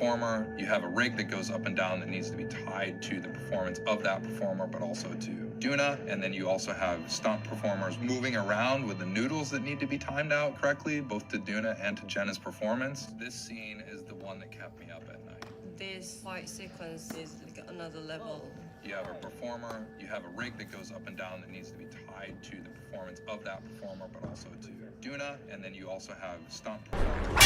performer, you have a rig that goes up and down that needs to be tied to the performance of that performer, but also to 𝘸𝘀𝘨, and then you also have stunt performers moving around with the noodles that need to be timed out correctly, both to 𝘸𝘀𝘨 and to Jenna's performance. This scene is the one that kept me up at night. This fight sequence is like another level. You have a performer, you have a rig that goes up and down that needs to be tied to the performance of that performer, but also to 𝘸𝘀𝘨, and then you also have stunt performers.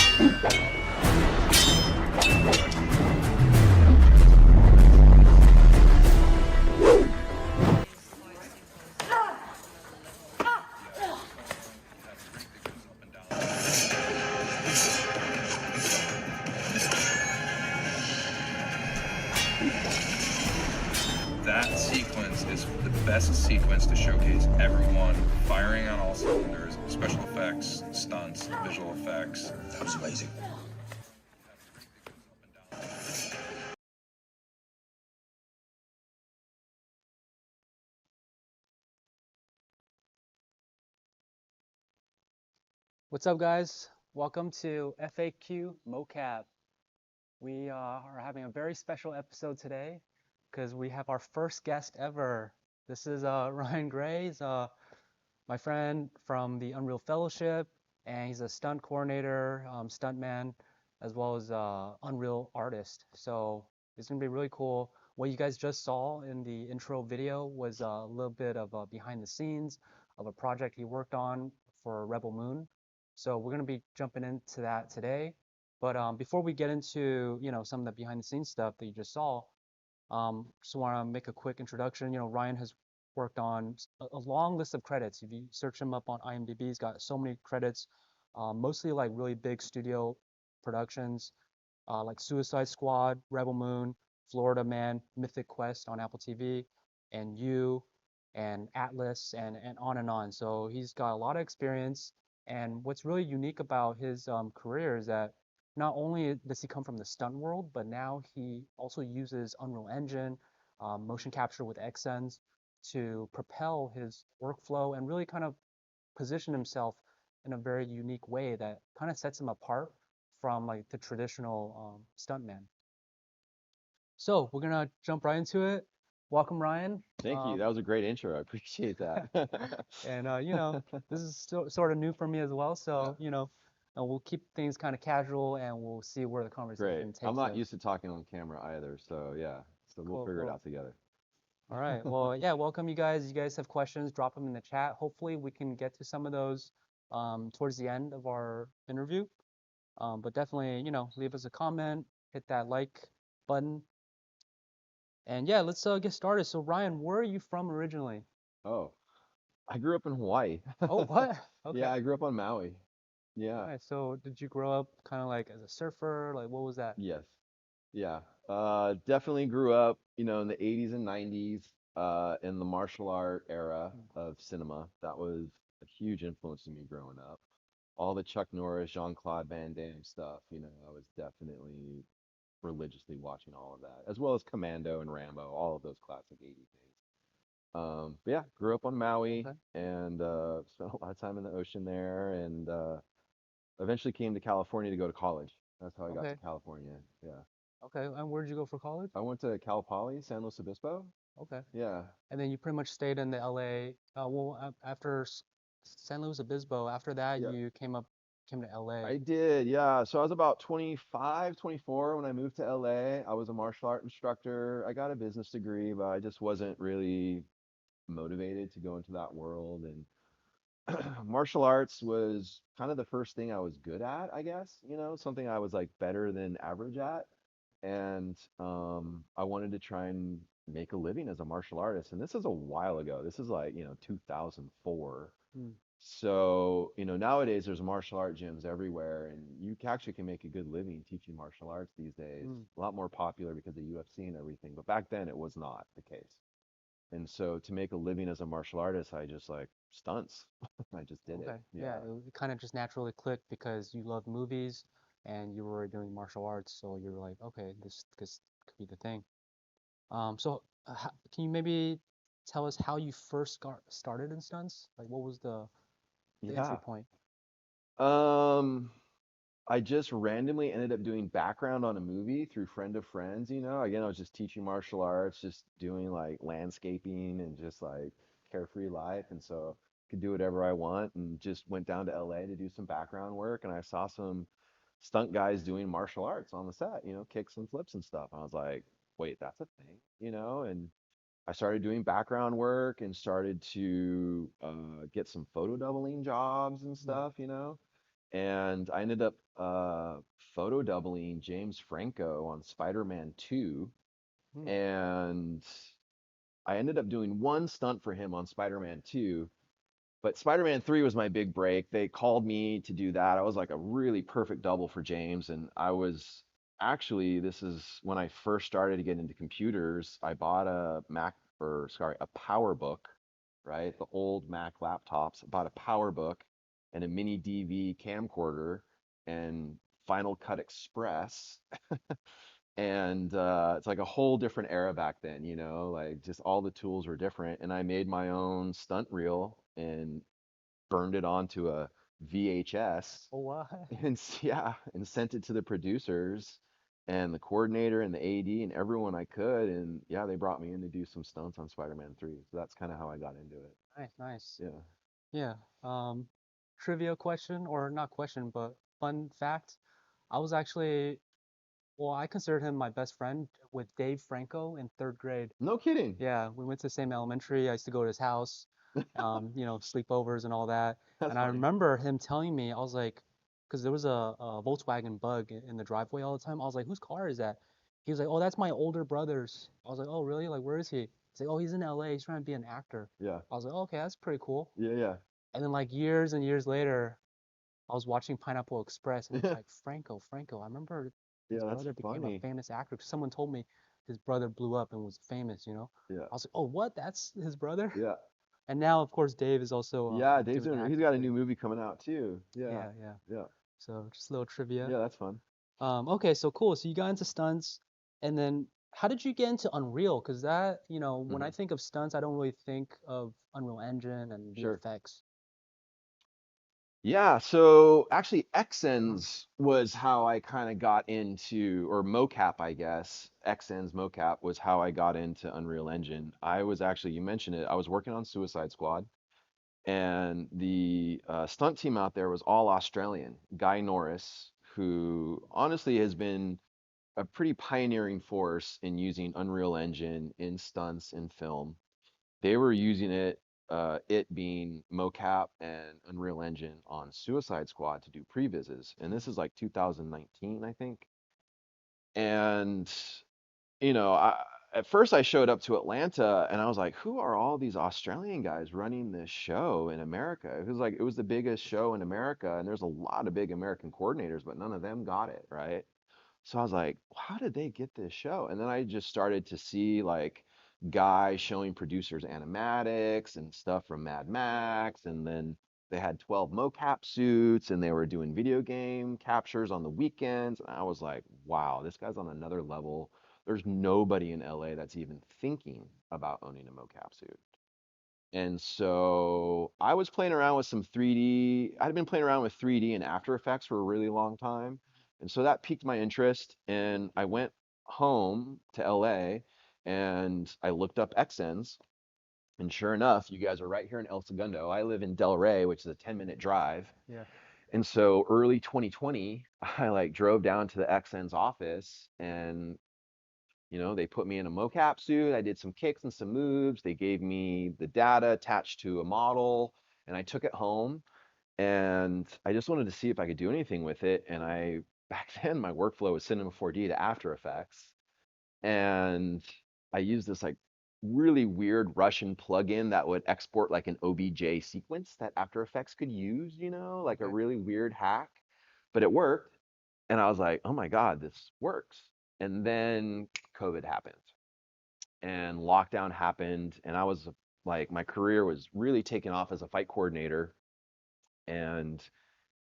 That sequence is the best sequence to showcase everyone firing on all cylinders, special effects, stunts, visual effects. That was amazing. What's up, guys? Welcome to FAQ Mocap. We are having a very special episode today because we have our first guest ever. This is 𝘸𝘭𝘬. He's my friend from the Unreal Fellowship, and he's a stunt coordinator, stuntman, as well as Unreal artist. So it's gonna be really cool. What you guys just saw in the intro video was a little bit of behind the scenes of a project he worked on for Rebel Moon. So we're gonna be jumping into that today. But before we get into some of the behind the scenes stuff that you just saw, just want to make a quick introduction. Ryan has worked on a long list of credits. If you search him up on IMDb, he's got so many credits, mostly like really big studio productions, like Suicide Squad, Rebel Moon, Florida Man, Mythic Quest on Apple TV, and You, and Atlas, and on and on. So he's got a lot of experience. And what's really unique about his career is that not only does he come from the stunt world, but now he also uses Unreal Engine, motion capture with XSense to propel his workflow and really kind of position himself in a very unique way that kind of sets him apart from like the traditional stuntman. So we're gonna jump right into it. Welcome, Ryan. Thank you. That was a great intro. I appreciate that. And this is still sort of new for me as well. So and we'll keep things kind of casual, and we'll see where the conversation takes us. I'm not used to talking on camera either, so yeah. So we'll figure it out together. All right. Well, yeah, welcome you guys. You guys have questions, drop them in the chat. Hopefully we can get to some of those towards the end of our interview. But definitely, leave us a comment, hit that like button. And yeah, let's get started. So Ryan, where are you from originally? Oh, I grew up in Hawaii. Oh, what? Okay. Yeah, I grew up on Maui. Yeah. Right, so did you grow up kind of like as a surfer? Like what was that? Yes. Yeah. Definitely grew up, in the 80s and 90s, in the martial art era of cinema. That was a huge influence to me growing up. All the Chuck Norris, Jean-Claude Van Damme stuff, I was definitely religiously watching all of that, as well as Commando and Rambo, all of those classic 80s things. But yeah, grew up on Maui. Okay. And spent a lot of time in the ocean there, and eventually came to California to go to college. That's how I got to California. Yeah. Okay, and where did you go for college? I went to Cal Poly, San Luis Obispo. Okay. Yeah. And then you pretty much stayed in the LA. After San Luis Obispo, after that you came to LA. I did, yeah. So I was about 25, 24 when I moved to LA. I was a martial art instructor. I got a business degree, but I just wasn't really motivated to go into that world. And martial arts was kind of the first thing I was good at, I guess, something I was like better than average at. And I wanted to try and make a living as a martial artist. And this is a while ago. This is like, 2004. So, nowadays there's martial art gyms everywhere, and you actually can make a good living teaching martial arts these days. A lot more popular because of UFC and everything. But back then it was not the case. And so to make a living as a martial artist, I just like stunts. I just did it. Yeah, it kind of just naturally clicked because you love movies and you were doing martial arts. So you're like, okay, this could be the thing. So can you maybe tell us how you first got started in stunts? Like what was the entry point? I just randomly ended up doing background on a movie through friend of friends, you know. Again, I was just teaching martial arts, just doing like landscaping and just like carefree life. And so could do whatever I want and just went down to LA to do some background work. And I saw some stunt guys doing martial arts on the set, you know, kicks and flips and stuff. I was like, wait, that's a thing, you know? And I started doing background work and started to get some photo doubling jobs and Mm, stuff, you know. And I ended up photo doubling James Franco on Spider-Man 2. mm, And I ended up doing one stunt for him on Spider-Man 2, but Spider-Man 3 was my big break. They called me to do that. I was like a really perfect double for James. And I was actually, this is when I first started to get into computers. I bought a Mac, or sorry, a PowerBook, right? The old Mac laptops. I bought a PowerBook and a mini DV camcorder and Final Cut Express. And it's like a whole different era back then, you know, like just all the tools were different. And I made my own stunt reel and burned it onto a VHS oh, what? and yeah, and sent it to the producers and the coordinator and the AD and everyone I could. And yeah, they brought me in to do some stunts on Spider-Man 3. So that's kind of how I got into it. Nice, nice. Yeah. Yeah. Um, Trivia question, or not question, but fun fact. I was actually, well, I considered him my best friend with Dave Franco in third grade. No kidding. Yeah, we went to the same elementary. I used to go to his house, sleepovers and all that. That's And I funny. remember him telling me, I was like, because there was a Volkswagen Bug in the driveway all the time. I was like, whose car is that? He was like, oh, that's my older brother's. I was like, oh, really? Like, where is he? He's like, oh, he's in LA. He's trying to be an actor. Yeah. I was like, oh, okay, that's pretty cool. Yeah, yeah. And then like years and years later, I was watching Pineapple Express and it was like, Franco, Franco. I remember his Yeah, that's brother became a funny. famous actor. 'Cause someone told me his brother blew up and was famous. Yeah. I was like, oh, what? That's his brother? Yeah. And now, of course, Dave is also Yeah, Dave's doing doing, he's acting got a new thing. movie coming out too. Yeah. Yeah, yeah. Yeah. So just a little trivia. Yeah, that's fun. Okay, so cool. So you got into stunts, and then how did you get into Unreal? Because that, when I Hmm. think of stunts, I don't really think of Unreal Engine and Sure. VFX. Yeah, so actually Mm, XNs was how I kind of got into, or mocap, I guess. XNs mocap was how I got into Unreal Engine. I was actually, you mentioned it, I was working on Suicide Squad, and the stunt team out there was all Australian. 𝘸𝘁𝘁𝘍, who honestly has been a pretty pioneering force in using Unreal Engine in stunts in film. They were using it, it being mocap and Unreal Engine on Suicide Squad to do previses. And mm, this is like 2019, I think. And, you know, at first I showed up to Atlanta and I was like, who are all these Australian guys running this show in America? It was like, it was the biggest show in America. And there's a lot of big American coordinators, but none of them got it, right? So I was like, how did they get this show? And then I just started to see like guys showing producers animatics and stuff from Mad Max. And then they had 12 mocap suits and they were doing video game captures on the weekends. And I was like, wow, this guy's on another level. There's nobody in LA that's even thinking about owning a mocap suit. And so I was playing around with some 3D. I'd been playing around with 3D and After Effects for a really long time. And so that piqued my interest. And I went home to LA and I looked up XNs. And sure enough, you guys are right here in El Segundo. I live in Delray, which is a 10-minute drive. yeah. And so early 2020, I like drove down to the XN's office and they put me in a mocap suit. I did some kicks and some moves. They gave me the data attached to a model, and I took it home. And I just wanted to see if I could do anything with it. And back then, my workflow was Cinema 4D to After Effects. And I used this like really weird Russian plugin that would export like an OBJ sequence that After Effects could use, like a Okay. really weird hack. But it worked. And I was like, oh my God, this works. And then COVID happened and lockdown happened. And I was like, my career was really taking off as a fight coordinator. And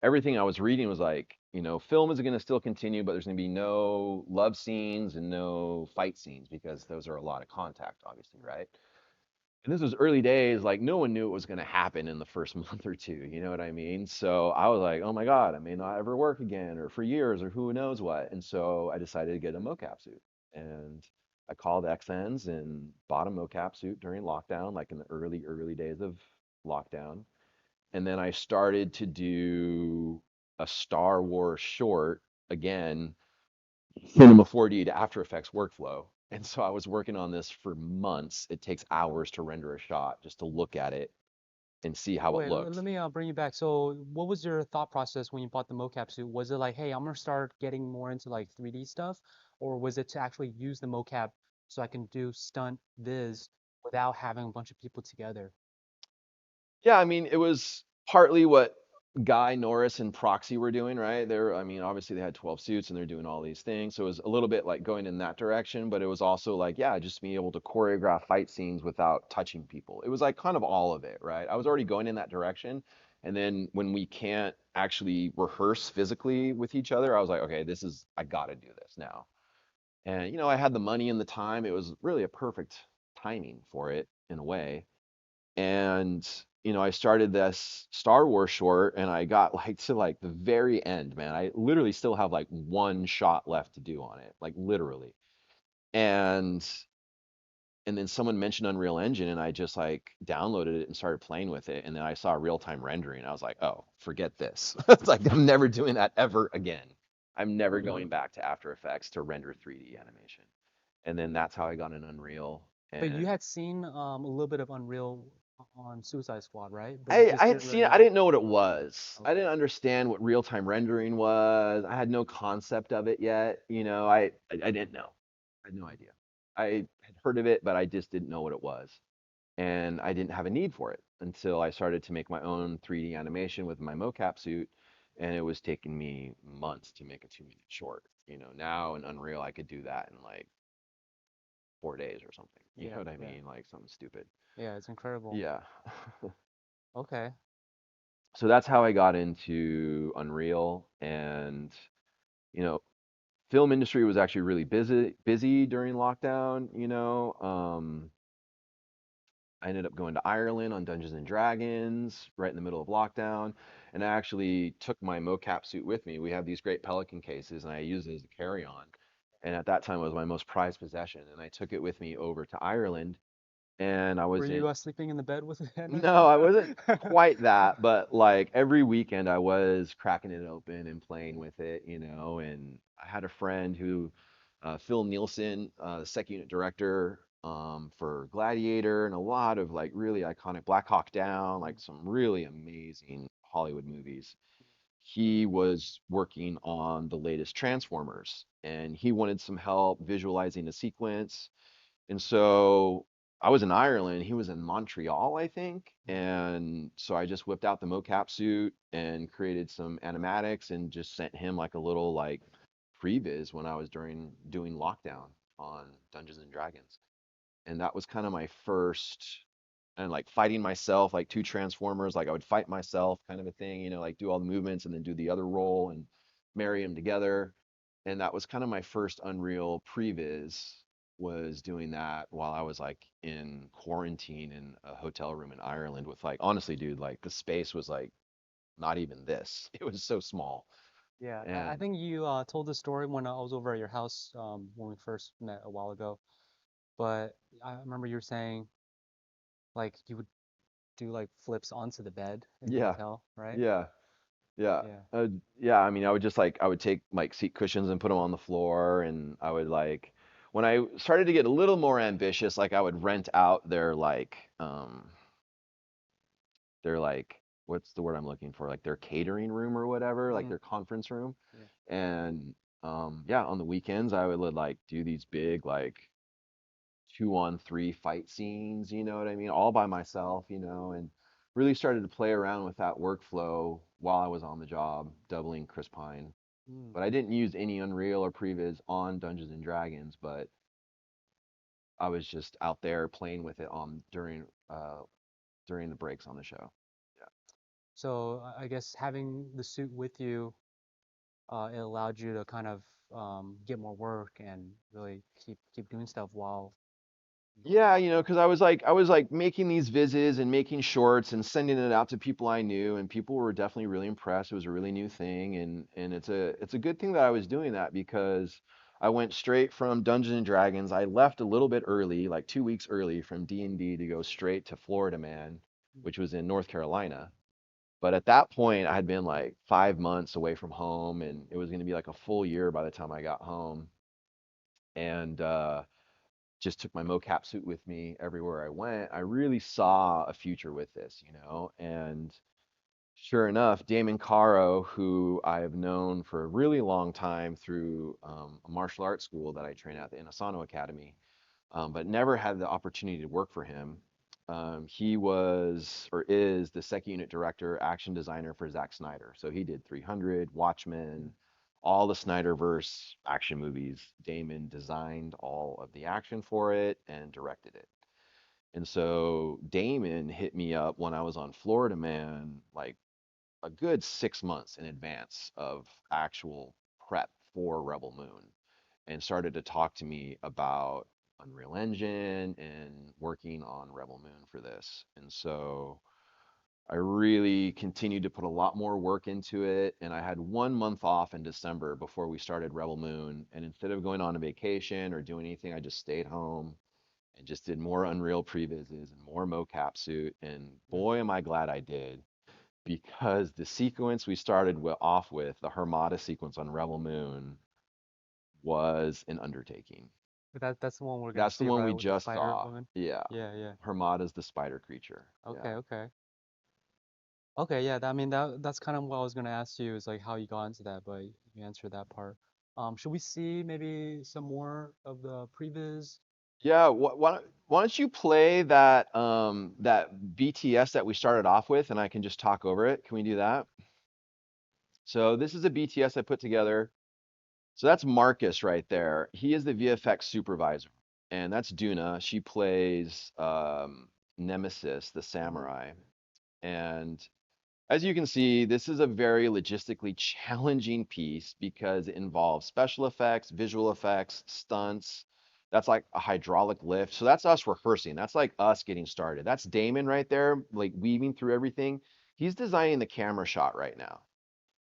everything I was reading was like, film is going to still continue, but there's going to be no love scenes and no fight scenes because those are a lot of contact, obviously, right? And this was early days, like no one knew what was going to happen in the first month or two, you know what I mean? So I was like, oh my God, I may not ever work again or for years or who knows what. And so I decided to get a mocap suit. And I called XNs and bought a mocap suit during lockdown, like in the early days of lockdown. And then I started to do a Star Wars short again, Cinema 4D to After Effects workflow. And so I was working on this for months. It takes hours to render a shot just to look at it and see how it Wait, looks. let me bring you back. So, what was your thought process when you bought the mocap suit? Was it like, hey, I'm gonna start getting more into like 3D stuff, or was it to actually use the mocap so I can do stunt viz without having a bunch of people together? Yeah, I mean, it was partly what 𝐷𝘀𝘆𝘆 and Proxy were doing, right? I mean, obviously they had 12 suits and they're doing all these things. So it was a little bit like going in that direction, but it was also like, yeah, just being able to choreograph fight scenes without touching people. It was like kind of all of it, right? I was already going in that direction. And then when we can't actually rehearse physically with each other, I was like, okay, I got to do this now. And, I had the money and the time. It was really a perfect timing for it in a way. And I started this Star Wars short and I got like to like the very end, man. I literally still have like one shot left to do on it, like literally. And and then someone mentioned Unreal Engine and I just like downloaded it and started playing with it. And then I saw real-time rendering. I was like, oh, forget this. It's like I'm never doing that ever again. I'm never going back to After Effects to render 3D animation. And then that's how I got in Unreal. But you And had seen a little bit of Unreal on Suicide Squad, right? But you I just I had didn't seen really it. I know. didn't know what it was. I Okay. didn't understand what real-time rendering was. I had no concept of it yet. I didn't know. I had no idea. I had heard of it, but I just didn't know what it was. And I didn't have a need for it until I started to make my own 3D animation with my mocap suit, and it was taking me months to make a 2-minute short. Now in Unreal I could do that in like 4 days or something. You know Yeah, what I yeah, mean? Like something stupid. yeah. It's incredible. Yeah. Okay. So that's how I got into Unreal. And you know film industry was actually really busy during lockdown. I ended up going to Ireland on Dungeons and Dragons right in the middle of lockdown, and I actually took my mocap suit with me. We have these great Pelican cases and I use it as a carry-on, and at that time it was my most prized possession, and I took it with me over to Ireland. And I Were was you in sleeping in the bed with it at night? No, I wasn't quite that, but like every weekend I was cracking it open and playing with it, and I had a friend who, 𝘞𝘀𝘆𝘆𝑚, the second unit director for Gladiator and a lot of like really iconic Black Hawk Down, like some really amazing Hollywood movies. He was working on the latest Transformers and he wanted some help visualizing the sequence, and so I was in Ireland, he was in Montreal, I think. And so I just whipped out the mocap suit and created some animatics and just sent him like a little like previs when I was doing lockdown on Dungeons and Dragons. And that was kind of my first, and like fighting myself, like two Transformers, like I would fight myself kind of a thing, like do all the movements and then do the other role and marry them together. And that was kind of my first Unreal previs, was doing that while I was like in quarantine in a hotel room in Ireland with like, honestly, dude, like the space was like not even this. It was so small. Yeah, I And think you told the story when I was over at your house when we first met a while ago. But I remember you were saying like you would do like flips onto the bed in the yeah, hotel, right? yeah. Yeah. Yeah. Yeah, I mean, I would take like seat cushions and put them on the floor, and I would like, when I started to get a little more ambitious, like I would rent out their what's the word I'm looking for? Like their catering room or whatever, like Hmm. their conference room. Yeah. And yeah, on the weekends I would like do these big like 2-on-3 fight scenes, you know what I mean? All by myself, and really started to play around with that workflow while I was on the job, doubling Chris Pine. Mm. But I didn't use any Unreal or Previs on Dungeons and Dragons, but I was just out there playing with it during the breaks on the show. Yeah. So I guess having the suit with you, it allowed you to kind of get more work and really keep doing stuff while Yeah, because I was like making these vises and making shorts and sending it out to people I knew, and people were definitely really impressed. It was a really new thing, and it's a good thing that I was doing that because I went straight from Dungeons and Dragons. I left a little bit early, like 2 weeks early from D&D to go straight to Florida Man, which was in North Carolina. But at that point, I had been like 5 months away from home, and it was going to be like a full year by the time I got home. And just took my mocap suit with me everywhere I went. I really saw a future with this. And sure enough, Damon Caro, who I've known for a really long time through a martial arts school that I train at, the Inasano Academy, but never had the opportunity to work for him. He was or is the second unit director, action designer for Zack Snyder. So he did 300, Watchmen, all the Snyderverse action movies. Damon designed all of the action for it and directed it. And so Damon hit me up when I was on Florida Man, like a good 6 months in advance of actual prep for Rebel Moon, and started to talk to me about Unreal Engine and working on Rebel Moon for this. And so I really continued to put a lot more work into it. And I had 1 month off in December before we started Rebel Moon. And instead of going on a vacation or doing anything, I just stayed home and just did more Unreal previses and more mocap suit. And Yeah. boy, am I glad I did, because the sequence we started off with, the 𝘠𝘧 sequence on Rebel Moon, was an undertaking. But that's the one we're gonna That's the see, one right, we with the just spider saw. woman. Yeah. Yeah, yeah. 𝘠𝘧 is the spider creature. Yeah. Okay, okay. Okay, yeah, I mean that's kind of what I was gonna ask you is like how you got into that, but you answered that part. Should we see maybe some more of the previs? Yeah, why don't you play that BTS that we started off with, and I can just talk over it. Can we do that? So this is a BTS I put together. So that's Marcus right there. He is the VFX supervisor, and that's Duna. She plays Nemesis, the Mm-hmm. samurai. And as you can see, this is a very logistically challenging piece because it involves special effects, visual effects, stunts. That's like a hydraulic lift. So that's us rehearsing. That's like us getting started. That's Damon right there, like weaving through everything. He's designing the camera shot right now.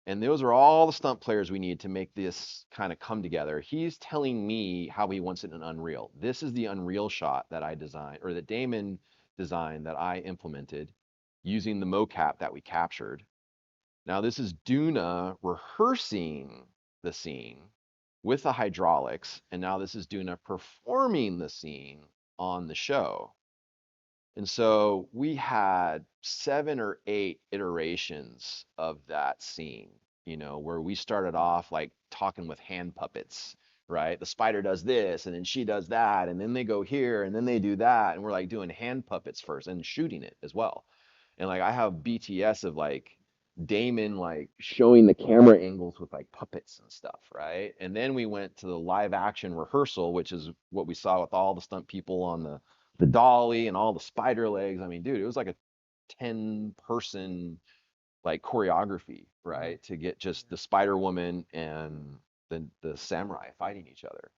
And those are all the stunt players we need to make this kind of come together. He's telling me how he wants it in Unreal. This is the Unreal shot that I designed, or that Damon designed, that I implemented using the mocap that we captured. Now, this is Duna rehearsing the scene with the hydraulics, and now this is Duna performing the scene on the show. And so we had 7 or 8 iterations of that scene, where we started off like talking with hand puppets, right? The spider does this, and then she does that, and then they go here, and then they do that. And we're like doing hand puppets first and shooting it as well. And like I have BTS of like Damon like showing the camera angles with like puppets and stuff, right? And then we went to the live action rehearsal, which is what we saw with all the stunt people on the dolly and all the spider legs. I mean, dude, it was like a 10-person like choreography, Mm-hmm. right? To get just Yeah. the Spider Woman and the samurai fighting each other.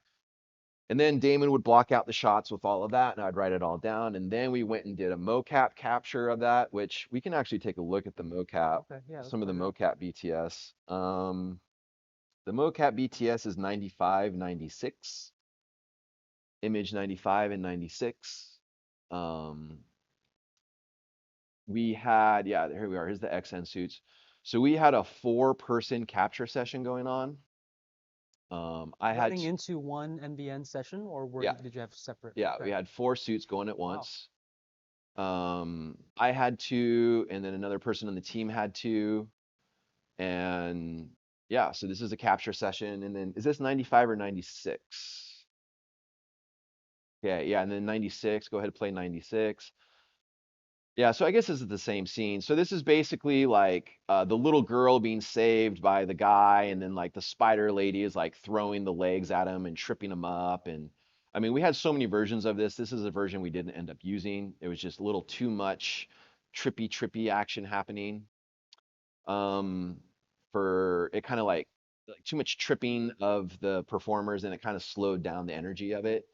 And then Damon would block out the shots with all of that, and I'd write it all down. And then we went and did a mocap capture of that, which we can actually take a look at the mocap, Okay, yeah, let's some of the put it up. mocap BTS. The mocap BTS is 95, 96, image 95 and 96. Um, we had, yeah, here we are. Here's the XN suits. So we had a 4-person capture session going on. I had, Running into one NBN session, or yeah, did you have separate? yeah, Okay. we had 4 suits going at Wow. once. I had two, and then another person on the team had two, and yeah, so this is a capture session. And then is this 95 or 96? Okay, yeah, and then 96, go ahead and play 96. Yeah, so I guess this is the same scene. So this is basically like the little girl being saved by the guy, and then like the spider lady is like throwing the legs at him and tripping him up. And I mean, we had so many versions of this. This is a version we didn't end up using. It was just a little too much trippy action happening. Um, for it kind of like too much tripping of the performers, and it kind of slowed down the energy of it.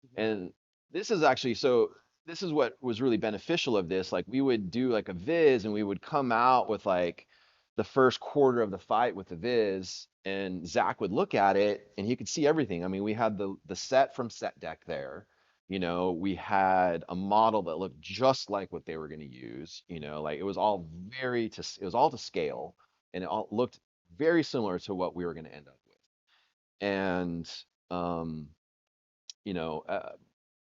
Mhm. And this is actually so this is what was really beneficial of this. Like we would do like a viz and we would come out with like the first quarter of the fight with the viz and Zach would look at it and he could see everything. I mean, we had the set from Set Deck there. You know, we had a model that looked just like what they were going to use, you know, like it was all it was all to scale and it all looked very similar to what we were going to end up with. And um, you know,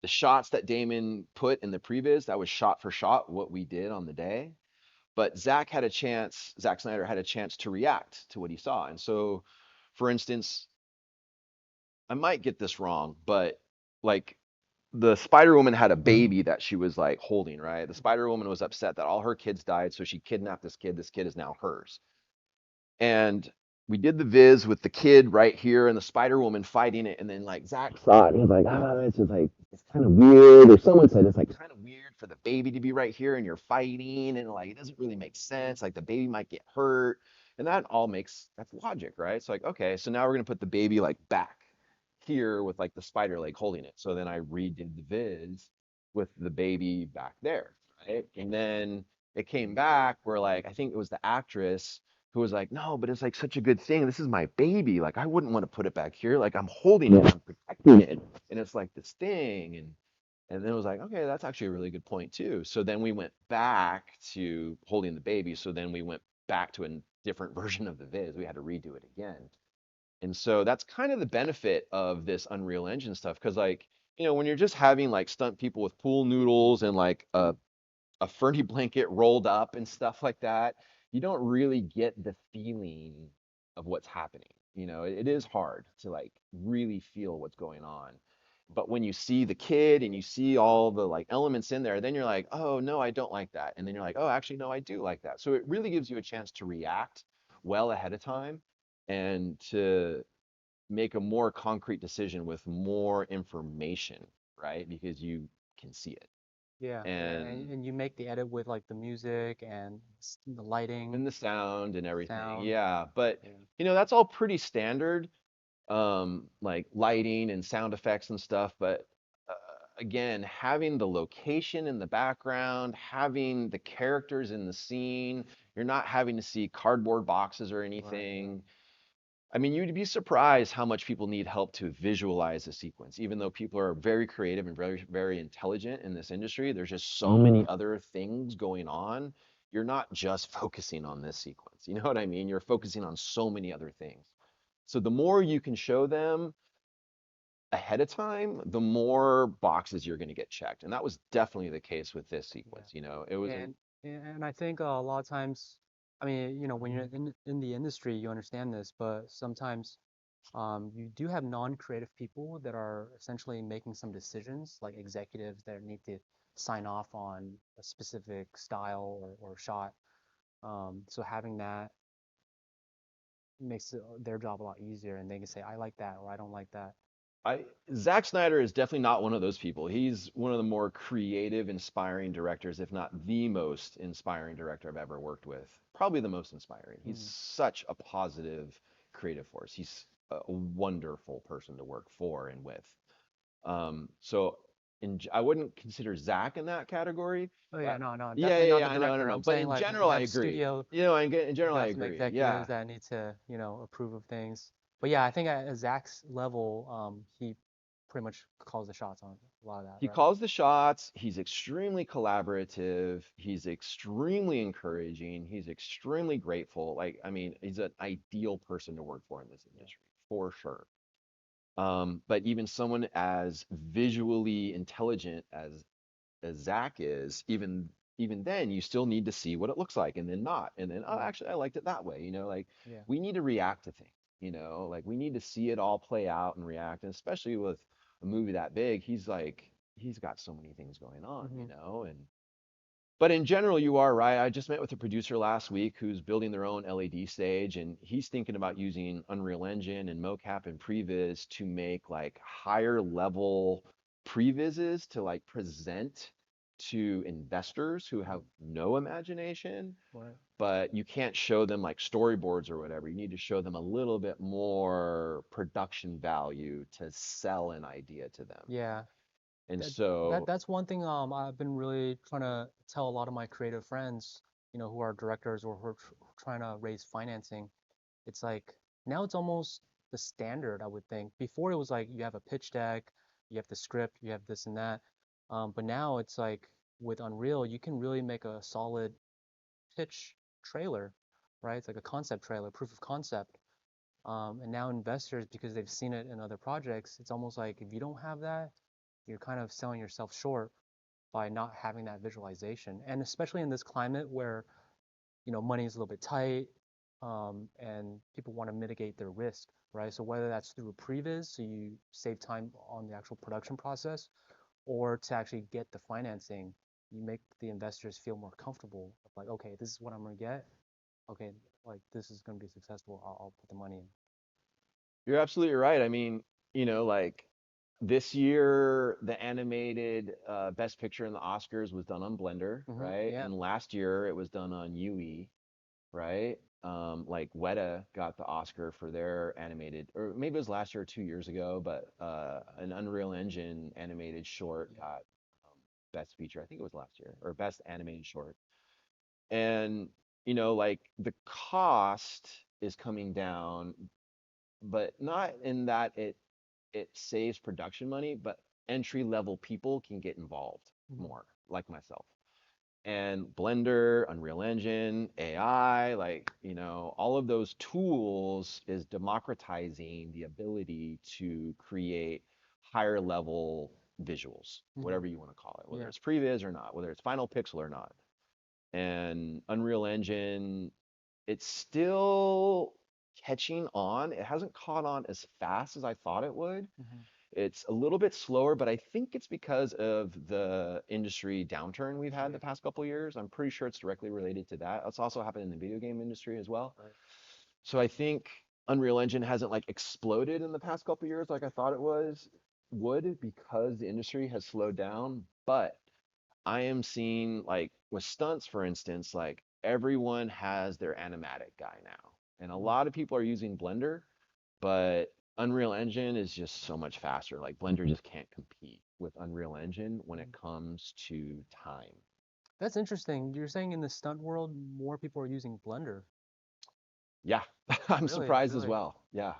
the shots that Damon put in the previs, that was shot for shot what we did on the day. But Zack Snyder had a chance to react to what he saw. And so, for instance, I might get this wrong, but like the Spider Woman had a baby that she was like holding, right? The Spider Woman was upset that all her kids died, so she kidnapped this kid. This kid is now hers. And we did the viz with the kid right here and the Spider Woman fighting it, and then like Zach saw it, and he was like, it's just like it's kind of weird. Or someone said it's like kind of weird for the baby to be right here and you're fighting, and like it doesn't really make sense. Like the baby might get hurt, and that's logic, right? So like, okay, so now we're gonna put the baby like back here with like the spider leg holding it. So then I redid the viz with the baby back there, right? And then it came back where like I think it was the actress who was like, no, but it's like such a good thing. This is my baby. Like, I wouldn't want to put it back here. Like, I'm holding it, I'm protecting it. And it's like this thing. And then it was like, okay, that's actually a really good point too. So then we went back to holding the baby. So then we went back to a different version of the viz. We had to redo it again. And so that's kind of the benefit of this Unreal Engine stuff. Cause like, you know, when you're just having like stunt people with pool noodles and like a Fernie blanket rolled up and stuff like that, you don't really get the feeling of what's happening. You know, it is hard to like really feel what's going on. But when you see the kid and you see all the like elements in there, then you're like, oh no, I don't like that. And then you're like, oh, actually, no, I do like that. So it really gives you a chance to react well ahead of time and to make a more concrete decision with more information, right? Because you can see it. Yeah, yeah, And and you make the edit with like the music and the lighting, the sound and everything. sound. Yeah, but Yeah, you know, that's all pretty standard, like lighting and sound effects and stuff. But uh, again, having the location in the background, having the characters in the scene, you're not having to see cardboard boxes or right, right. anything. I mean, you'd be surprised how much people need help to visualize a sequence. Even though people are very creative and very, very intelligent in this industry, there's just so many other things going on. You're not just focusing on this sequence. You know what I mean? You're focusing on so many other things. So the more you can show them ahead of time, the more boxes you're going to get checked. And that was definitely the case with this Yeah. sequence. You know, it was a And I think a lot of times, I mean, you know, when you're in the industry, you understand this, but sometimes you do have non-creative people that are essentially making some decisions, like executives that need to sign off on a specific style or shot. So having that makes their job a lot easier, and they can say, I like that or I don't like that. I Zack Snyder is definitely not one of those people. He's one of the more creative, inspiring directors, if not the most inspiring director I've ever worked with. Probably the most inspiring. He's Mm. such a positive creative force. He's a wonderful person to work for and with. So I wouldn't consider Zack in that category. Oh yeah, But no, no, yeah, definitely yeah, not yeah, the I know, I director. know. I'm But saying in like you general, I have agree. studio, You know, in you general, I have some agree. Yeah. executives that need to, you know, approve of things. But yeah, I think at Zach's level, he pretty much calls the shots on a lot of that, He right? calls the shots. He's extremely collaborative. He's extremely encouraging. He's extremely grateful. Like, I mean, he's an ideal person to work for in this Yeah. industry, for sure. But even someone as visually intelligent as Zach is, even then, you still need to see what it looks like, and then not, and then oh, Mm. actually, I liked it that way. You know, like Yeah. we need to react to things. You know, like we need to see it all play out and react, and especially with a movie that big, he's got so many things going on. You Hmm. know, and but in general, you are right. I just met with a producer last week who's building their own LED stage, and he's thinking about using Unreal Engine and Mocap and Previs to make like higher level previses to like present to investors who have no imagination, Right. but you can't show them like storyboards or whatever. You need to show them a little bit more production value to sell an idea to them. Yeah. And That so, that's one thing I've been really trying to tell a lot of my creative friends, who are directors or who are trying to raise financing. It's like now it's almost the standard, I would think. Before it was like you have a pitch deck, you have the script, you have this and that. But now it's like with Unreal, you can really make a solid pitch trailer, right? It's like a concept trailer, proof of concept. And now investors, because they've seen it in other projects, it's almost like if you don't have that, you're kind of selling yourself short by not having that visualization. And especially in this climate where, money is a little bit tight, and people want to mitigate their risk, right? So whether that's through a previs, so you save time on the actual production process, or to actually get the financing, you make the investors feel more comfortable. Like, okay, this is what I'm gonna get. Okay, like this is gonna be successful. I'll put the money in. you're absolutely right. I mean, like this year, the animated Best Picture in the Oscars was done on Blender, right? Yeah. And last year it was done on UE, right? Like 𝘞𝘀𝘀 got the Oscar for their animated, or maybe it was last year or 2 years ago, but an Unreal Engine animated short got Best Feature. I think it was last year, or Best Animated Short. And like the cost is coming down, but not in that it saves production money, but entry level people can get involved more, like myself. And Blender, Unreal Engine, AI, like, all of those tools is democratizing the ability to create higher level visuals, whatever you want to call it, whether Yeah. it's previs or not, whether it's Final Pixel or not. And Unreal Engine, it's still catching on. It hasn't caught on as fast as I thought it would. It's a little bit slower, but I think it's because of the industry downturn we've had the past couple of years. I'm pretty sure it's directly related to that. It's also happened in the video game industry as well. Right. So I think Unreal Engine hasn't like exploded in the past couple of years like I thought it would, because the industry has slowed down. But I am seeing, like with stunts, for instance, like everyone has their animatic guy now. And a lot of people are using Blender, but Unreal Engine is just so much faster. Like Blender just can't compete with Unreal Engine when it comes to time. That's interesting. You're saying in the stunt world, more people are using Blender. Yeah, I'm Really, surprised as really. well. Yeah,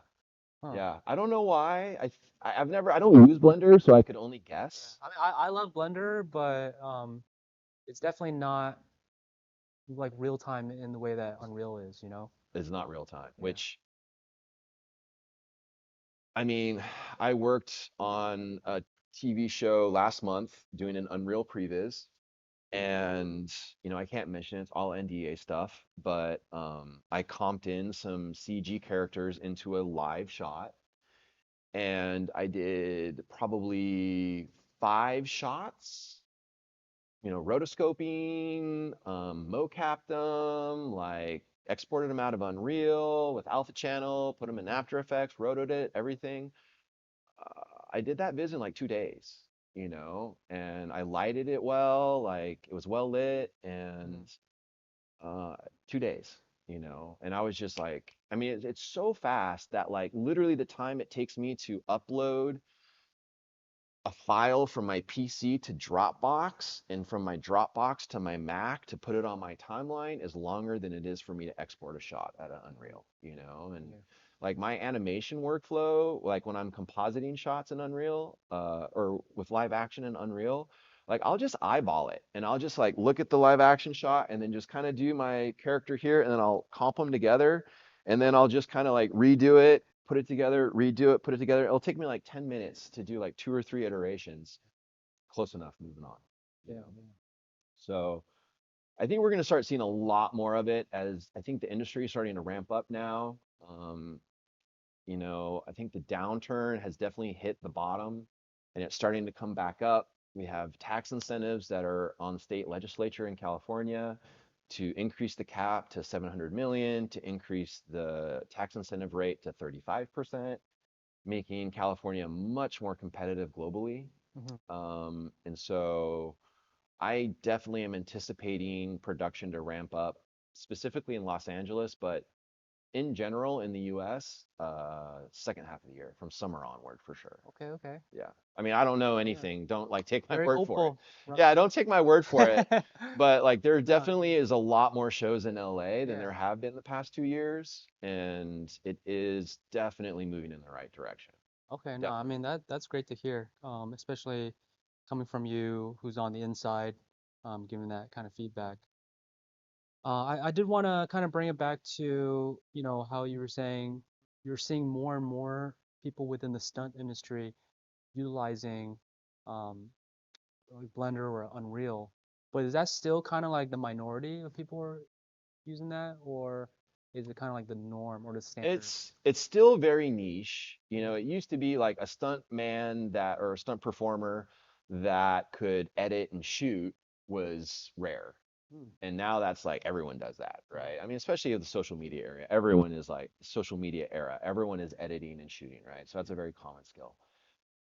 Huh. yeah. I don't know why. I don't use Blender, so I could only guess. I mean, I love Blender, but it's definitely not like real time in the way that Unreal is, you know? It's not real time, Yeah. which I mean, I worked on a TV show last month doing an Unreal previs, and I can't mention it, it's all NDA stuff, but I comped in some CG characters into a live shot, and I did probably 5 shots, rotoscoping, mocapped them, like exported them out of Unreal with Alpha Channel, put them in After Effects, rotoed it, everything. I did that viz in like 2 days, and I lighted it well, like it was well lit, and 2 days, and I was just like, I mean, it's so fast that like literally the time it takes me to upload a file from my PC to Dropbox and from my Dropbox to my Mac to put it on my timeline is longer than it is for me to export a shot out of Unreal, and like my animation workflow, like when I'm compositing shots in Unreal, or with live action in Unreal, like I'll just eyeball it and I'll just like look at the live action shot and then just kind of do my character here and then I'll comp them together and then I'll just kind of like redo it, put it together, redo it, put it together. It'll take me like 10 minutes to do like 2 or 3 iterations. Close enough, moving on. Yeah. So I think we're going to start seeing a lot more of it as I think the industry is starting to ramp up now. I think the downturn has definitely hit the bottom and it's starting to come back up. We have tax incentives that are on the state legislature in California to increase the cap to 700 million, to increase the tax incentive rate to 35%, making California much more competitive globally. And so I definitely am anticipating production to ramp up, specifically in Los Angeles, but in general in the US, second half of the year, from summer onward for sure. Okay, okay. Yeah. I mean, I don't know Yeah. anything. Don't like take my Very word for it. hopeful. Right. Yeah, don't take my word for it. But like there No. definitely is a lot more shows in LA than Yeah. there have been the past 2 years, and it is definitely moving in the right direction. Okay, no, I mean that's great to hear. Especially coming from you who's on the inside, giving that kind of feedback. I did want to kind of bring it back to, how you were saying you're seeing more and more people within the stunt industry utilizing um, like Blender or Unreal. But is that still kind of like the minority of people are using that, or is it kind of like the norm or the standard? It's still very niche. It used to be like a stunt man that or a stunt performer that could edit and shoot was rare. Hmm. And now that's like everyone does that, right? I mean, especially in the social media area, everyone is like social media era. Everyone is editing and shooting, right? So that's a very common skill.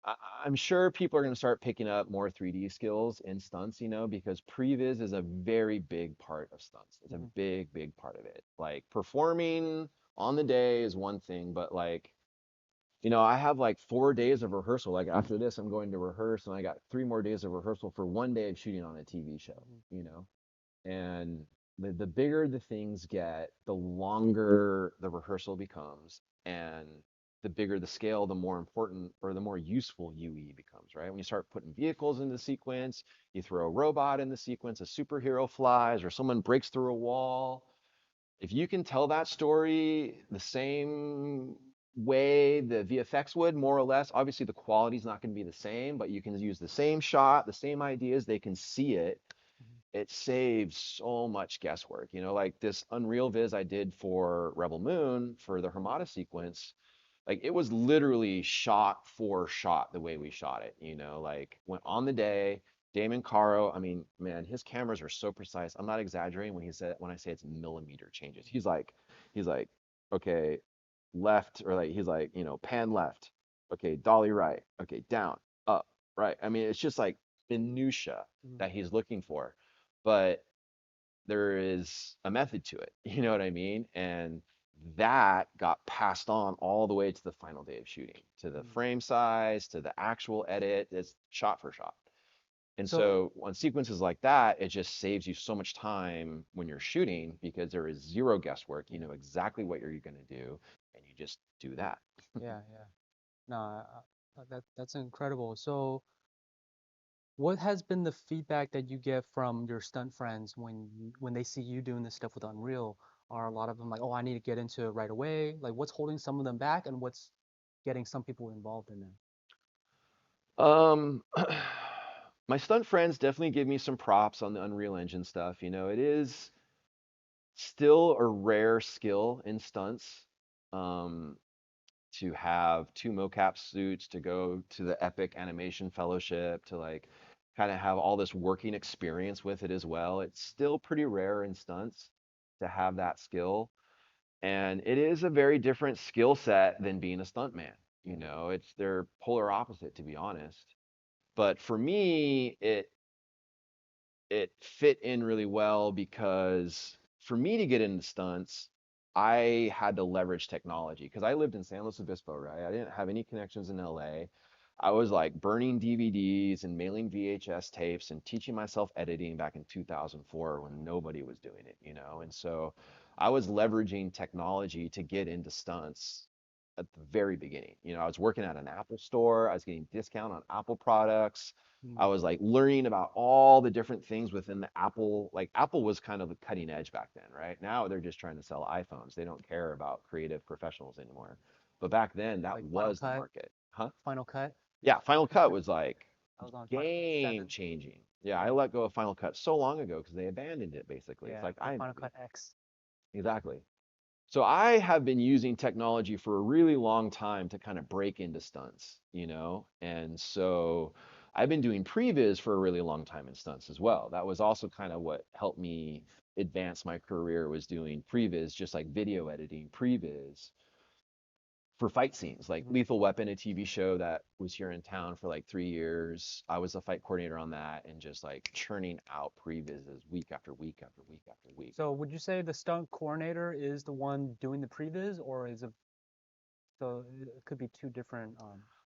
I, I'm sure people are going to start picking up more 3D skills in stunts, because previs is a very big part of stunts. It's a Mhm. big, big part of it. Like performing on the day is one thing, but like, I have like 4 days of rehearsal. Like after this, I'm going to rehearse, and I got 3 more days of rehearsal for one day of shooting on a TV show, Mhm. and the bigger the things get, the longer the rehearsal becomes, and the bigger the scale, the more important or the more useful UE becomes, right? When you start putting vehicles in the sequence, you throw a robot in the sequence, a superhero flies, or someone breaks through a wall. If you can tell that story the same way the VFX would, more or less, obviously the quality is not going to be the same, but you can use the same shot, the same ideas, they can see it. It saves so much guesswork. Like this Unreal Viz I did for Rebel Moon for the 𝘠𝘓𝘍 sequence, like it was literally shot for shot the way we shot it, like went on the day. Damon Caro, I mean, man, his cameras are so precise. I'm not exaggerating when I say it's millimeter changes. He's like, okay, left, or like he's like, pan left, okay, dolly right, okay, down, up, right. I mean, it's just like minutia Mhm. that he's looking for, but there is a method to it. You know what I mean? And that got passed on all the way to the final day of shooting, to the Mhm. frame size, to the actual edit. It's shot for shot. And So, so on sequences like that, it just saves you so much time when you're shooting because there is zero guesswork. You know exactly what you're going to do, and you just do that. yeah, yeah. No, that's incredible. So, what has been the feedback that you get from your stunt friends when they see you doing this stuff with Unreal? Are a lot of them like, "Oh, I need to get into it right away"? Like, what's holding some of them back, and what's getting some people involved in it? Um, my stunt friends definitely give me some props on the Unreal Engine stuff. It is still a rare skill in stunts, um, to have two mocap suits, to go to the Epic Animation Fellowship, to like kind of have all this working experience with it as well. It's still pretty rare in stunts to have that skill. And it is a very different skill set than being a stuntman. They're polar opposite, to be honest. But for me, it fit in really well because for me to get into stunts, I had to leverage technology because I lived in San Luis Obispo, right? I didn't have any connections in LA. I was like burning DVDs and mailing VHS tapes and teaching myself editing back in 2004 when nobody was doing it. And so I was leveraging technology to get into stunts at the very beginning. I was working at an Apple store, I was getting discount on Apple products. I Mm. was like learning about all the different things within the Apple. Like Apple was kind of the cutting edge back then, right? Now they're just trying to sell iPhones. They don't care about creative professionals anymore. But back then, that Like Final was the Cut, market. Huh? Final Cut. Yeah, Final Cut was like I was on Final Cut game 7. changing. Yeah, I Yeah, let go of Final Cut so long ago because they abandoned it basically. It's yeah, like for Final IMDb. Cut X. Exactly. So I have been using technology for a really long time to kind of break into stunts. And so I've been doing previs for a really long time in stunts as well. That was also kind of what helped me advance my career, was doing previs, just like video editing previs. for fight scenes, like Mhm. Lethal Weapon, a TV show that was here in town for like 3 years. I was a fight coordinator on that and just like churning out previses week after week after week after week. So would you say the stunt coordinator is the one doing the previs, or is it so it could be two different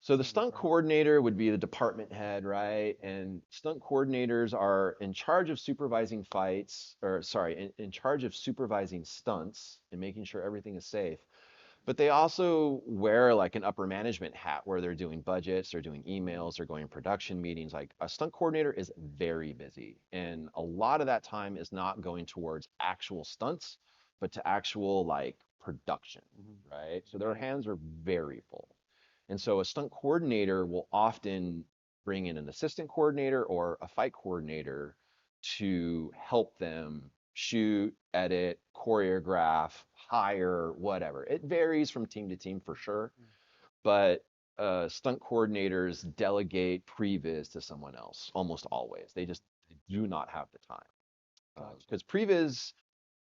So the scenes, stunt right? coordinator would be the department head, right? And stunt coordinators are in charge of supervising fights, or sorry, in charge of supervising stunts and making sure everything is safe. But they also wear like an upper management hat where they're doing budgets, they're doing emails, they're going production meetings. Like a stunt coordinator is very busy. And a lot of that time is not going towards actual stunts, but to actual like production, Mhm. right? So their hands are very full. And so a stunt coordinator will often bring in an assistant coordinator or a fight coordinator to help them shoot, edit, choreograph, hire, whatever. It varies from team to team for sure, but stunt coordinators delegate previs to someone else almost always. They just do not have the time Gotcha. because previs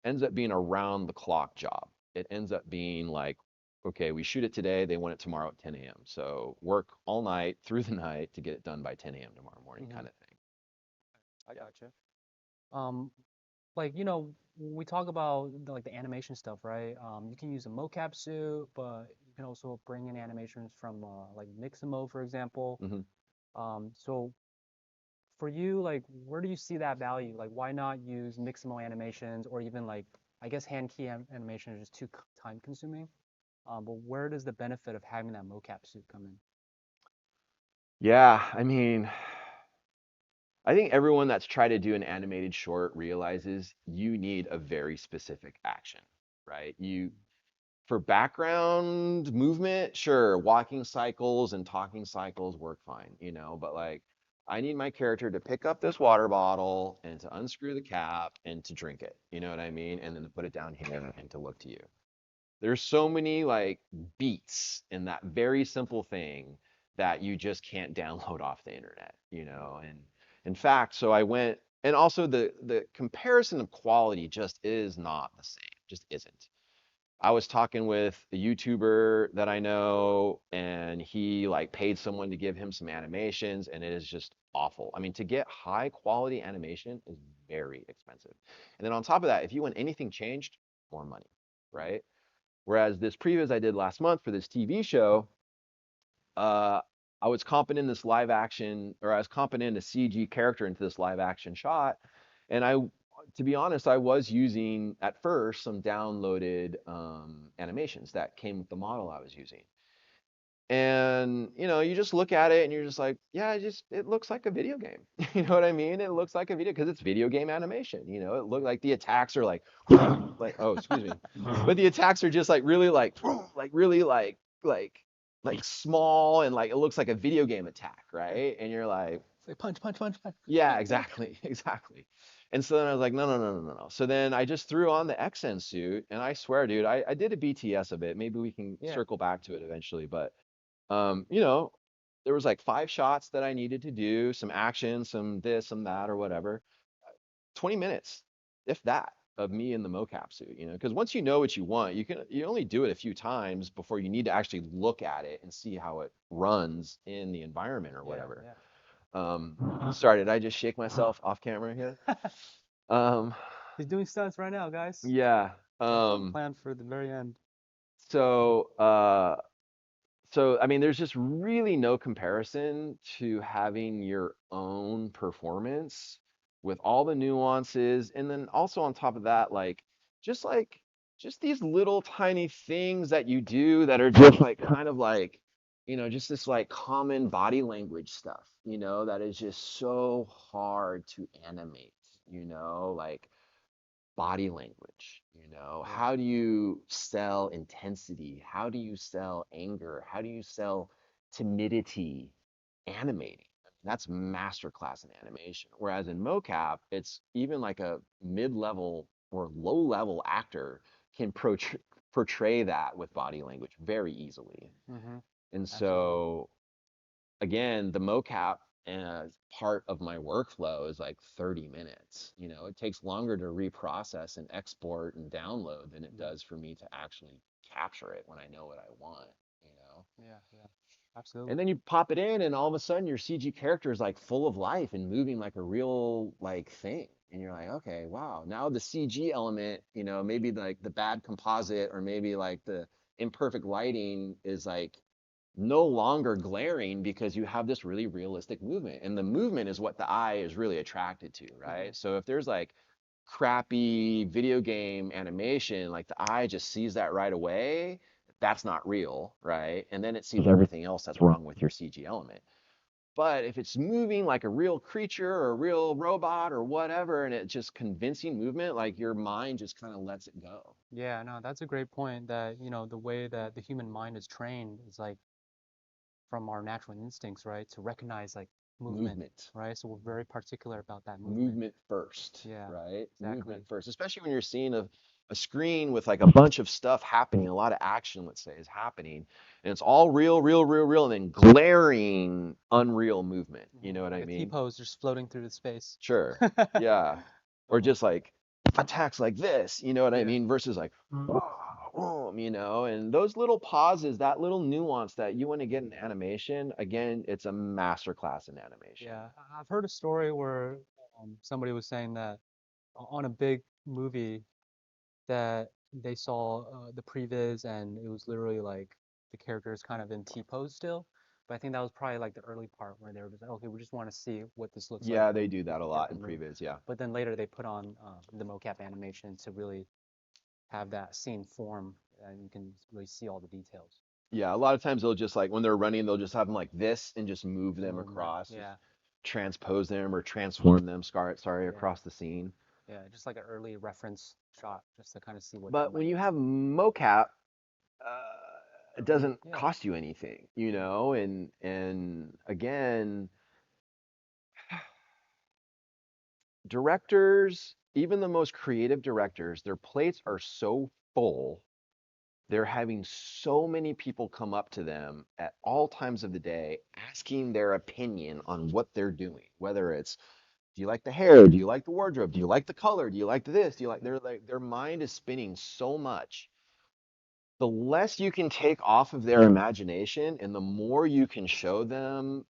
ends up being a round the clock job. It ends up being like, okay, we shoot it today, they want it tomorrow at 10 a.m. So work all night through the night to get it done by 10 a.m. tomorrow morning, Mhm. kind of thing. I gotcha. Um, like when we talk about like the animation stuff, right? You can use a mocap suit, but you can also bring in animations from like 𝘞𝘩𝘐𝑚𝑩, for example. Hmm. So for you, like, where do you see that value? Like, why not use 𝘞𝘀𝑚𝑩 animations, or even like, I guess hand key animation is just too time consuming. But where does the benefit of having that mocap suit come in? Yeah, I mean, I think everyone that's tried to do an animated short realizes you need a very specific action, right? For background movement, sure, walking cycles and talking cycles work fine, but like I need my character to pick up this water bottle and to unscrew the cap and to drink it, you know what I mean? And then to put it down here and to look to you. There's so many like beats in that very simple thing that you just can't download off the internet, and in fact, so I went and also the comparison of quality just is not the same, just isn't. I was talking with a YouTuber that I know, and he like paid someone to give him some animations, and it is just awful. I mean, to get high quality animation is very expensive. And then on top of that, if you want anything changed, more money, right? Whereas this previs I did last month for this TV show, uh, I was comping in this live action, or I was comping in a CG character into this live action shot, and to be honest, I was using at first some downloaded animations that came with the model I was using. And you just look at it and you're just like, yeah, it looks like a video game. You know what I mean? It looks like a video because it's video game animation. It looked like the attacks are like oh, excuse me, but the attacks are just like really like really like small, and like it looks like a video game attack, right? And you're like, It's like punch, punch, punch, punch. yeah, exactly, exactly. And so then I was like, no, no, no, no, no, no. So then I just threw on the XN suit, and I swear, dude, I did a BTS of it. Maybe we can Yeah. circle back to it eventually, but um, you know, there was like 5 shots that I needed to do, some action, some this, some that, or whatever. 20 minutes, if that, of me in the mocap suit, because once you know what you want, you only do it a few times before you need to actually look at it and see how it runs in the environment or Yeah, whatever. yeah. Sorry, did I just shake myself off camera here? Um, He's doing stunts right now, guys. yeah. Planned for the very end. So, uh, So, I mean, there's just really no comparison to having your own performance with all the nuances. And then also on top of that, just like, just these little tiny things that you do that are just like kind of like, just this like common body language stuff, that is just so hard to animate, like body language. Yeah. How do you sell intensity? How do you sell anger? How do you sell timidity animating? That's masterclass in animation. Whereas in mocap, it's even like a mid-level or low-level actor can portray that with body language very easily. Mm-hmm. And Absolutely. so again, the mocap as part of my workflow is like 30 minutes. It takes longer to reprocess and export and download than it does for me to actually capture it when I know what I want. Yeah, absolutely. And then you pop it in, and all of a sudden your CG character is like full of life and moving like a real like thing. And you're like, okay, wow. Now the CG element, maybe like the bad composite or maybe like the imperfect lighting is like no longer glaring because you have this really realistic movement. And the movement is what the eye is really attracted to, right? So if there's like crappy video game animation, like the eye just sees that right away, that's not real, right? And then it sees everything else that's wrong with your CG element. But if it's moving like a real creature or a real robot or whatever, and it's just convincing movement, like your mind just kind of lets it go. Yeah, no, that's a great point that, the way that the human mind is trained is like from our natural instincts, right? To recognize like movement, right? So we're very particular about that movement. First, Yeah, right? exactly. Movement first, especially when you're seeing a screen with like a bunch of stuff happening, a lot of action, let's say, is happening, and it's all real, real, real, real, and then glaring, unreal movement. You know what Like I a mean? T-pose just floating through the space. Sure. Yeah. Or just like attacks like this, you know what I Yeah. mean? Versus like, and those little pauses, that little nuance that you want to get in animation, again, it's a master class in animation. Yeah, I've heard a story where somebody was saying that on a big movie that they saw the previs and it was literally like the characters kind of in T-pose still. But I think that was probably like the early part where they were just like, okay, we just want to see what this looks like Yeah, they when do that a the lot in characters move. previs, yeah. But then later they put on the mocap animation to really have that scene form and you can really see all the details. Yeah, a lot of times they'll just like when they're running, they'll just have them like this and just move them Movement, across, just yeah, transpose them or transform them, sorry, yeah, across the scene. yeah, just like an early reference shot, just to kind of see what. But when you have mocap, it doesn't Yeah, cost you anything, and again, directors, even the most creative directors, their plates are so full. They're having so many people come up to them at all times of the day asking their opinion on what they're doing, whether it's do you like the hair? Do you like the wardrobe? Do you like the color? Do you like this? Do you like their mind is spinning so much. The less you can take off of their imagination and the more you can show them,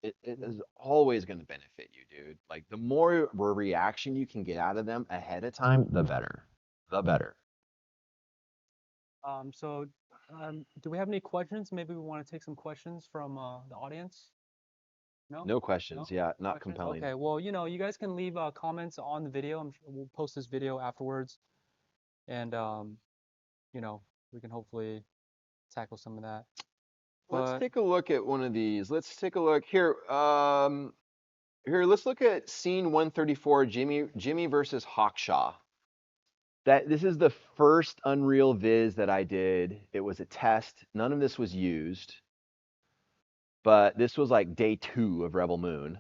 it is always going to benefit you, dude. Like the more reaction you can get out of them ahead of time, the better. The better. So, do we have any questions? Maybe we want to take some questions from the audience. No? No No? questions. Yeah, not Questions? compelling. Okay, well, you guys can leave comments on the video. I'm sure we'll post this video afterwards, and we can hopefully tackle some of that. Let's But take a look at one of these. Let's take a look here. Here, let's look at scene 134, Jimmy versus 𝘠𝘭𝘠. This is the first Unreal Viz that I did. It was a test. None of this was used, but this was like day 2 of Rebel Moon.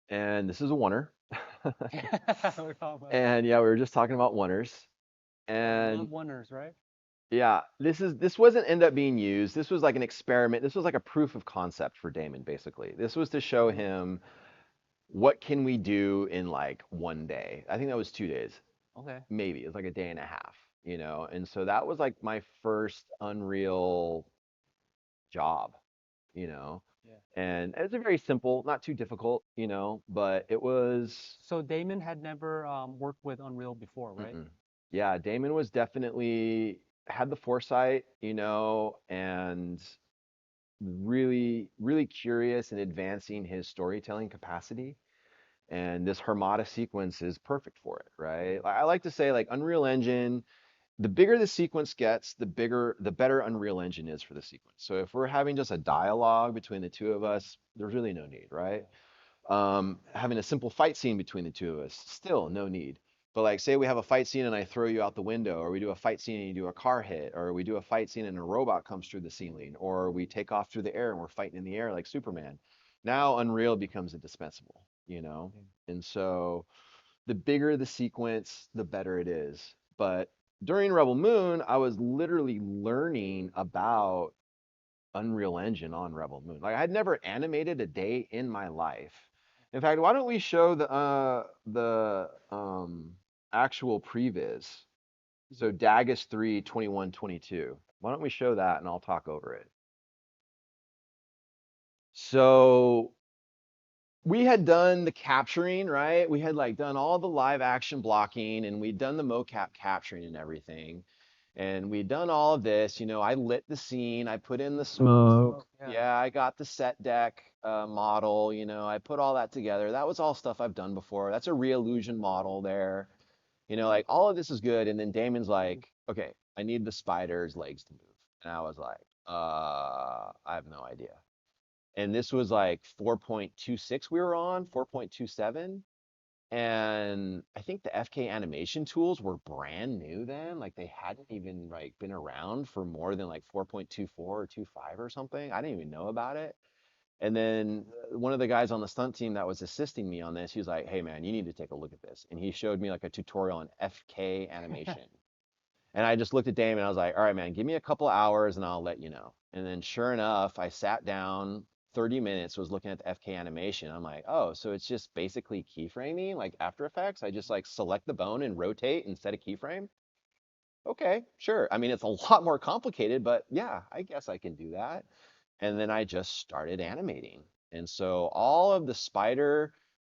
And this is a oneer. And yeah, we were just talking about oneers. And oneers, right? yeah, this wasn't end up being used. This was like an experiment. This was like a proof of concept for Damon, basically. This was to show him what can we do in like one day. I think that was 2 days. Okay. Maybe it's like a day and a half. And so that was like my first Unreal job, you know. Yeah. And it was a very simple, not too difficult, but it was. So Damon had never worked with Unreal before, right? Yeah, Damon was definitely had the foresight, and really, really curious in advancing his storytelling capacity. And this 𝘠𝘭𝘠 sequence is perfect for it, right? I like to say like Unreal Engine, the bigger the sequence gets, the better Unreal Engine is for the sequence. So if we're having just a dialogue between the two of us, there's really no need, right? Having a simple fight scene between the two of us, still no need. But like say we have a fight scene and I throw you out the window, or we do a fight scene and you do a car hit, or we do a fight scene and a robot comes through the ceiling, or we take off through the air and we're fighting in the air like Superman. Now Unreal becomes indispensable. And so the bigger the sequence, the better it is. But during Rebel Moon, I was literally learning about Unreal Engine on Rebel Moon. Like I'd never animated a day in my life. In fact, why don't we show the actual previs. So Dagus 3, 21, 22. Why don't we show that and I'll talk over it. So we had done the capturing, right? We had like done all the live action blocking and we'd done the mocap capturing and everything. And we'd done all of this, you know, I lit the scene, I put in the smoke. Yeah, I got the set deck model, you know, I put all that together. That was all stuff I've done before. That's a re-illusion model there. You know, like all of this is good. And then Damon's like, okay, I need the spider's legs to move. And I was like, I have no idea. And this was like 4.26 we were on, 4.27. And I think the FK animation tools were brand new then. Like they hadn't even like been around for more than like 4.24 or 25 or something. I didn't even know about it. And then one of the guys on the stunt team that was assisting me on this, he was like, hey man, you need to take a look at this. And he showed me like a tutorial on FK animation. And I just looked at Damon and I was like, all right, man, give me a couple hours and I'll let you know. And then sure enough, I sat down 30 minutes, was looking at the FK animation. I'm like, oh, so it's just basically keyframing, like After Effects. I just like select the bone and rotate and set a keyframe. Okay, sure. I mean, it's a lot more complicated, but yeah, I guess I can do that. And then I just started animating. And so all of the spider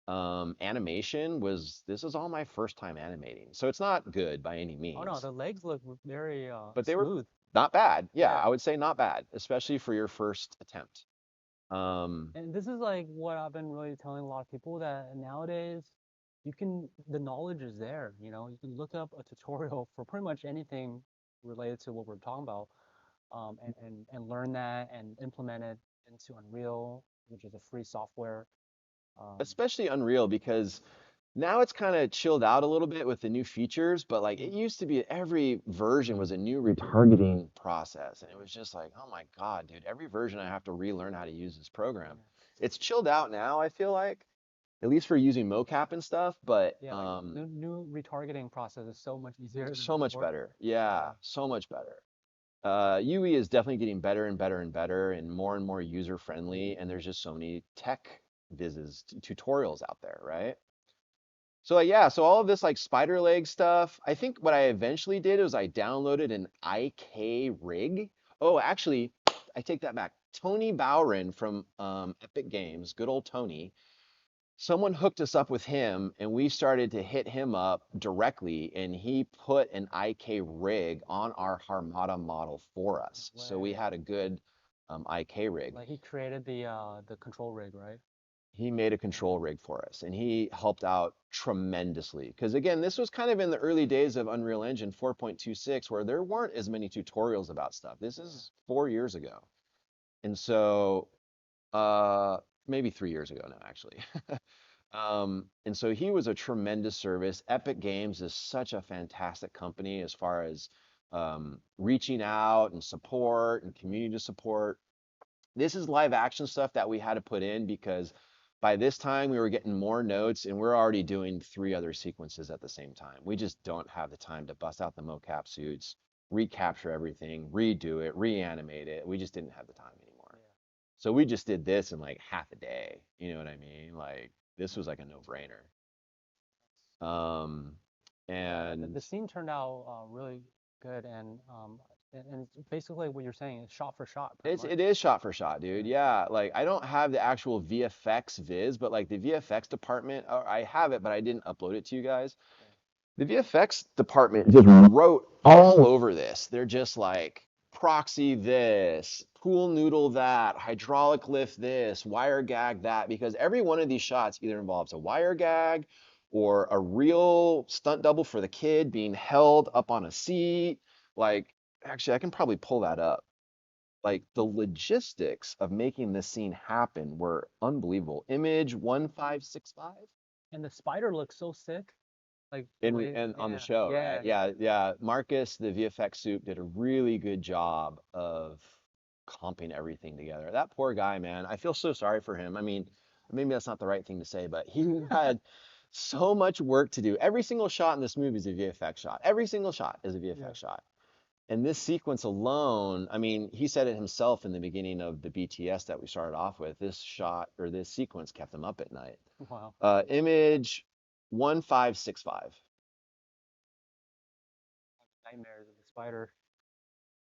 animation this is all my first time animating. So it's not good by any Oh no, means, the legs look very but they were smooth. not bad. Yeah, Yeah. I would say not bad, especially for your first attempt. And this is like what I've been really telling a lot of people that nowadays the knowledge is there, you know, you can look up a tutorial for pretty much anything related to what we're talking about, and learn that and implement it into Unreal, which is a free software. Um, Especially Unreal because now it's kind of chilled out a little bit with the new features, but like it used to be every version was a new retargeting process. And it was just like, oh my God, dude, every version I have to relearn how to use this program. It's chilled out now, I feel like, at least for using mocap and stuff, but yeah, like new retargeting process is so much easier than so much before. better. Yeah, so much better. UE is definitely getting better and better and more user friendly. And there's just so many tech tutorials out there, right? So like, yeah, so all of this like spider leg stuff, I think what I eventually did was I downloaded an IK rig. Oh, actually, I take that back. 𝘞𝘩𝘀𝘆 from Epic Games, good old Tony. Someone hooked us up with him and we started to hit him up directly and he put an IK rig on our Armada model for us. So we had a good IK rig. Like he created the control rig, right? He made a control rig for us and he helped out tremendously. Because again, this was kind of in the early days of Unreal Engine 4.26 where there weren't as many tutorials about stuff. This is 4 years ago. And so, maybe 3 years ago now, actually. And so he was a tremendous service. Epic Games is such a fantastic company as far as reaching out and support and community support. This is live action stuff that we had to put in because by this time we were getting more notes and we're already doing 3 other sequences at the same time. We just don't have the time to bust out the mocap suits, recapture everything, redo it, reanimate it. We just didn't have the time anymore. So we just did this in like half a day. You know what I mean? Like this was like a no-brainer. Um, and The scene turned out really good, and it's basically what you're saying is shot for shot, pretty much. it is shot for shot, dude. Yeah, like I don't have the actual VFX viz, but like the VFX department, I have it, but I didn't upload it to you guys. The VFX department just wrote all over this. They're just like proxy this, pool noodle that, hydraulic lift this, wire gag that, because every one of these shots either involves a wire gag or a real stunt double for the kid being held up on a seat. Like, actually, I can probably pull that up. Like the logistics of making this scene happen were unbelievable. Image 1565. And the spider looks so sick. Like And on the show, right? Yeah. Marcus, the VFX suit, did a really good job of comping everything together. That poor guy, man. I feel so sorry for him. I mean, maybe that's not the right thing to say, but he had so much work to do. Every single shot in this movie is a VFX shot. Every single shot is a VFX shot. And this sequence alone, I mean, he said it himself in the beginning of the BTS that we started off with. This shot or this sequence kept him up at night. Wow. Image 1565. spider?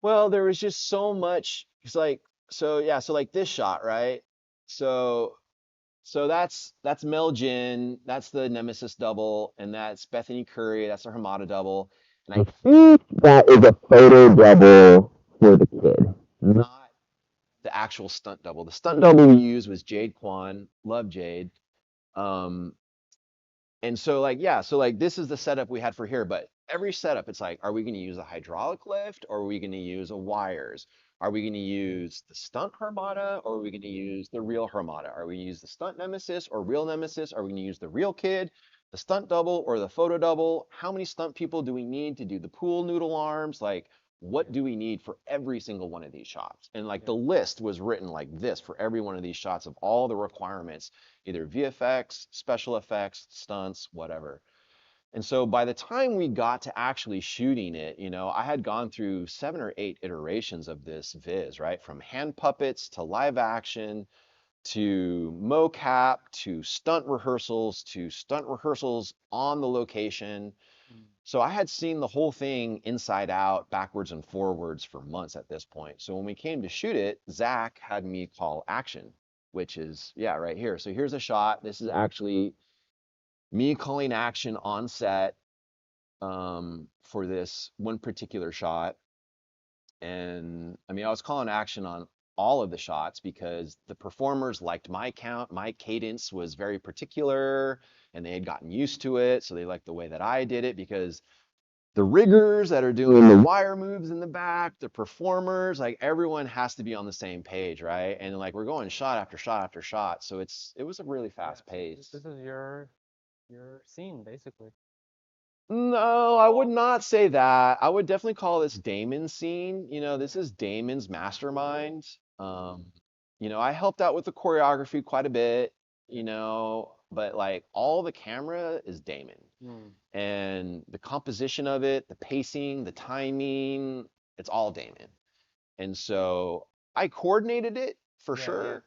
Well, there was just so much. It's like, so yeah, so like this shot, right? So that's 𝘞𝘩𝘚, that's the Nemesis double, and that's Bethany Curry, that's her 𝘠𝘠 double. And I think that is a photo double for the kid, not the actual stunt double. The stunt double we used was Jade Kwan, love Jade. Um, and so like, yeah, so like this is the setup we had for here, but every setup, it's like, are we going to use a hydraulic lift or are we going to use a wires? Are we going to use the stunt Armada or are we going to use the real Armada? Are we going to use the stunt Nemesis or real Nemesis? Are we going to use the real kid, the stunt double or the photo double? How many stunt people do we need to do the pool noodle arms? Like, what do we need for every single one of these shots? And like the list was written like this for every one of these shots of all the requirements, either VFX, special effects, stunts, whatever. And so by the time we got to actually shooting it, you know, I had gone through 7 or 8 iterations of this viz, right? From hand puppets to live action to mocap to stunt rehearsals on the location. So I had seen the whole thing inside out, backwards and forwards for months at this point. So when we came to shoot it, Zach had me call action, which is, yeah, right here. So here's a shot. This is actually me calling action on set for this one particular shot. And I mean, I was calling action on all of the shots because the performers liked my count. My cadence was very particular and they had gotten used to it. So they liked the way that I did it because the riggers that are doing the wire moves in the back, the performers, like everyone has to be on the same page, right? And like we're going shot after shot after shot. So it was a really fast pace. This is your scene basically. No, I would not say that. I would definitely call this Damon's scene. You know, this is Damon's mastermind. You know, I helped out with the choreography quite a bit, you know, but like all the camera is Damon. And the composition of it, the pacing, the timing, it's all Damon. And so I coordinated it for sure.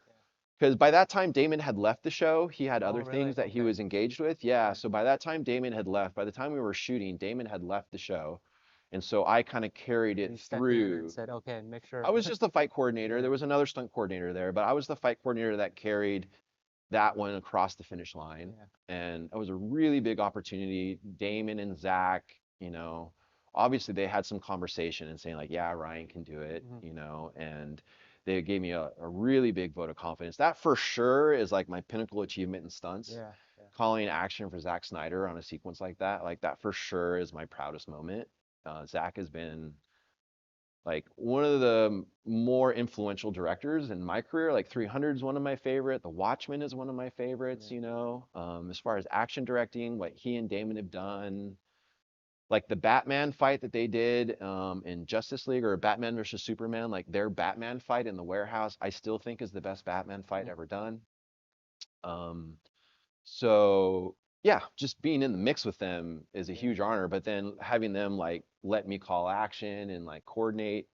Because by that time, Damon had left the show. He had other things that he was engaged with. Yeah. So by that time, Damon had left. By the time we were shooting, Damon had left the show. And so I kind of carried it through. And said, okay, make sure. I was just the fight coordinator. There was another stunt coordinator there, but I was the fight coordinator that carried that one across the finish line. And it was a really big opportunity. Damon and Zach, you know, obviously they had some conversation and saying like, yeah, Ryan can do it, you know, and they gave me a really big vote of confidence. That for sure is like my pinnacle achievement in stunts. Calling action for Zack Snyder on a sequence like that for sure is my proudest moment. Zach has been like one of the more influential directors in my career. Like 300 is one of my favorite. The Watchmen is one of my favorites, you know, as far as action directing, what he and Damon have done. Like the Batman fight that they did in Justice League or Batman versus Superman, like their Batman fight in the warehouse, I still think is the best Batman fight ever done. So yeah, just being in the mix with them is a huge honor, but then having them like let me call action and like coordinate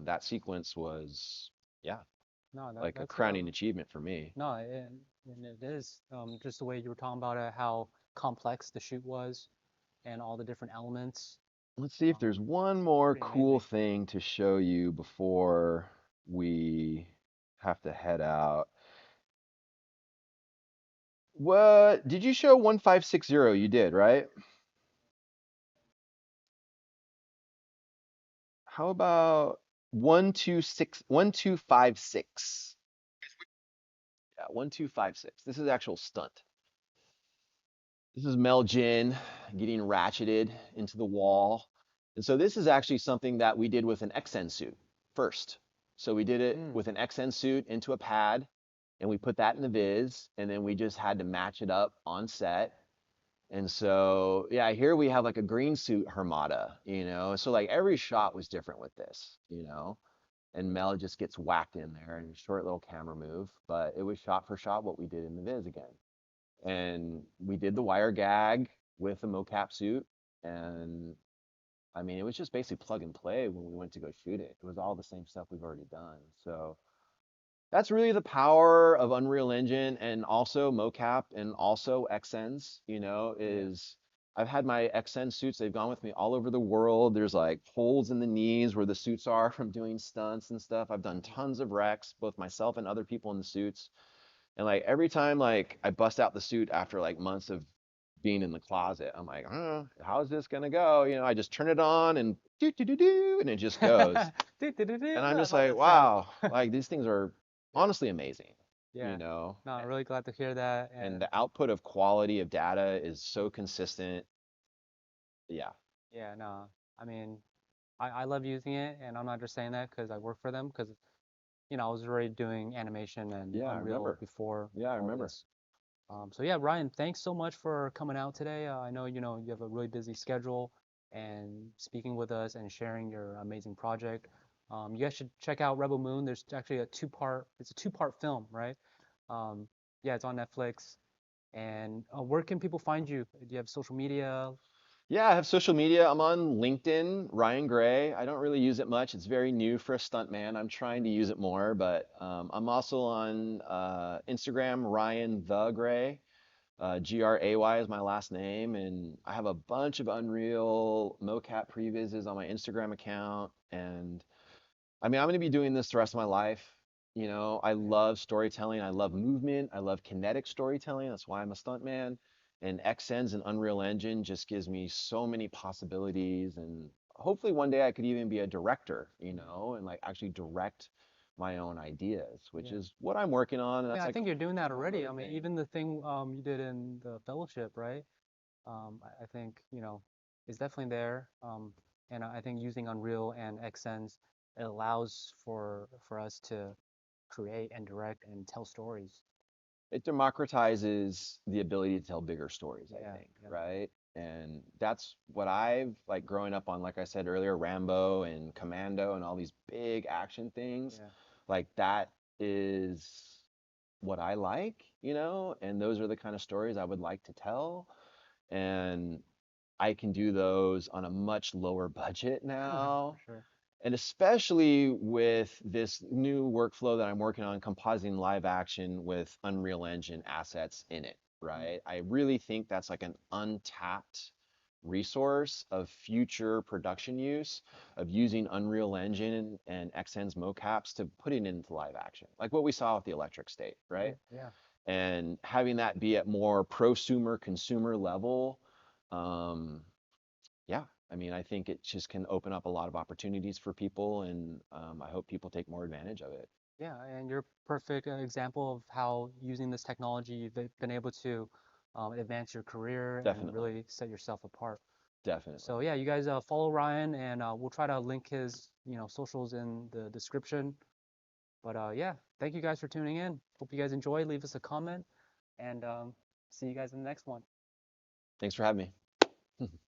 that sequence was, yeah, like a crowning achievement for me. No, and it is just the way you were talking about it, how complex the shoot was and all the different elements. Let's see if there's one more cool thing to show you before we have to head out. What did you show 1560? You did, right? How about 1256? Yeah, 1256. This is actual stunt. This is 𝘞𝘩𝘚 getting ratcheted into the wall. And so this is actually something that we did with an XN suit first. So we did it with an XN suit into a pad, and we put that in the viz, and then we just had to match it up on set. And so, yeah, here we have like a green suit Armada, you know? So like every shot was different with this, you know? And Mel just gets whacked in there in a short little camera move, but it was shot for shot what we did in the viz again. And we did the wire gag with the mocap suit, and I mean, it was just basically plug and play when we went to go shoot it. It was all the same stuff we've already done. So that's really the power of Unreal Engine and also mocap and also XNs, you know, is I've had my XN suits, they've gone with me all over the world. There's like holes in the knees where the suits are from doing stunts and stuff. I've done tons of wrecks, both myself and other people in the suits. And like every time like I bust out the suit after like months of being in the closet, I'm like, how's this gonna go? You know, I just turn it on and do do do do, and it just goes. And I'm I just love like, that sound. wow, like these things are honestly amazing, you Yeah. know. No, I'm really glad to hear that. And And the output of quality of data is so consistent. Yeah, yeah, no, I mean, I love using it, and I'm not just saying that because I work for them, because I was already doing animation and yeah, I Unreal remember. before Yeah, I all remember. this. So yeah, Ryan, thanks so much for coming out today. I know you have a really busy schedule and speaking with us and sharing your amazing project. You guys should check out Rebel Moon. There's actually it's a two-part film, right? Um, yeah, it's on Netflix. And where can people find you? Do you have social media? Yeah, I have social media. I'm on LinkedIn, Ryan Gray. I don't really use it much. It's very new for a stuntman. I'm trying to use it more, but I'm also on Instagram, Ryan the Gray. Gray is my last name, and I have a bunch of Unreal Mocap previses on my Instagram account. And I mean, I'm going to be doing this the rest of my life. You know, I Yeah. love storytelling. I love movement. I love kinetic storytelling. That's why I'm a stuntman. And XNs and Unreal Engine just gives me so many possibilities. And hopefully one day I could even be a director, you know, and like actually direct my own ideas, which Yeah. is what I'm working on. And Yeah, that's I like think you're doing that a whole already. nother I mean, thing. even the thing you did in the fellowship, right? I think, is definitely there. And I think using Unreal and XSense, it allows for us to create and direct and tell stories. It democratizes the ability to tell bigger stories, I Yeah, think, yeah, right? And that's what I've like growing up on, like I said earlier, Rambo and Commando and all these big action things. yeah, Like that is what I like, you know, and those are the kind of stories I would like to tell. And I can do those on a much lower budget for now, sure. and especially with this new workflow that I'm working on, compositing live action with Unreal Engine assets in it, Mm, right? I really think that's like an untapped resource of future production use of using Unreal Engine and XN's mocaps to put it into live action, like what we saw with the Electric State, yeah, right? yeah. And having that be at more prosumer consumer level, um, yeah, I mean, I think it just can open up a lot of opportunities for people, and I hope people take more advantage of it. Yeah, and you're a perfect example of how using this technology you've been able to advance your career and Definitely, really set yourself apart. definitely. So yeah, you guys follow Ryan, and we'll try to link his socials in the description. But yeah, thank you guys for tuning in. Hope you guys enjoy. Leave us a comment, and see you guys in the next one. Thanks for having me.